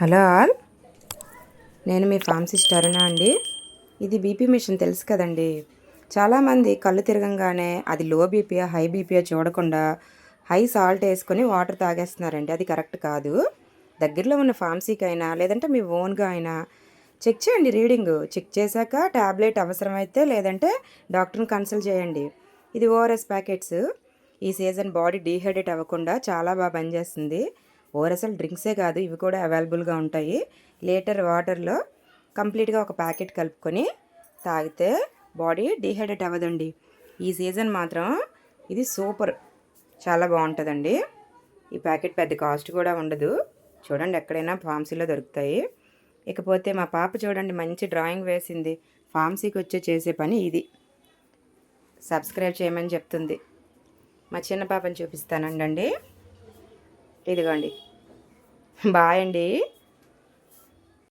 Hello all, నేను మీ pharmacist అరుణ అండి. ఇది బీపీ మిషన్ తెలుసు కదండి. చాలామంది కళ్ళు తిరగంగానే అది లో బీపీయా హై బీపీయా చూడకుండా హై సాల్ట్ వేసుకొని వాటర్ తాగేస్తున్నారండి. అది కరెక్ట్ కాదు. దగ్గరలో ఉన్న ఫార్మసీకి అయినా లేదంటే మీ ఓన్గా అయినా చెక్ చేయండి. రీడింగ్ చెక్ చేశాక ట్యాబ్లెట్ అవసరమైతే లేదంటే డాక్టర్ని కన్సల్ట్ చేయండి. ఇది ఓఆర్ఎస్ ప్యాకెట్స్. ఈ సీజన్ బాడీ డీహైడ్రేట్ అవ్వకుండా చాలా బాగా పనిచేస్తుంది. ఓఆర్ఎస్ఎల్ డ్రింక్సే కాదు, ఇవి కూడా అవైలబుల్గా ఉంటాయి. లీటర్ వాటర్లో కంప్లీట్గా ఒక ప్యాకెట్ కలుపుకొని తాగితే బాడీ డీహైడ్రేట్ అవ్వదండి. ఈ సీజన్ మాత్రం ఇది సూపర్, చాలా బాగుంటుందండి. ఈ ప్యాకెట్ పెద్ద కాస్ట్ కూడా ఉండదు. చూడండి, ఎక్కడైనా ఫార్మసీలో దొరుకుతాయి. ఇకపోతే మా పాప చూడండి, మంచి డ్రాయింగ్ వేసింది. ఫార్మసీకి వచ్చే చేసే పని ఇది. సబ్స్క్రైబ్ చేయమని చెప్తుంది. మా చిన్న పాపని చూపిస్తానండి. ఇదిగోండి. బాయ్ అండి.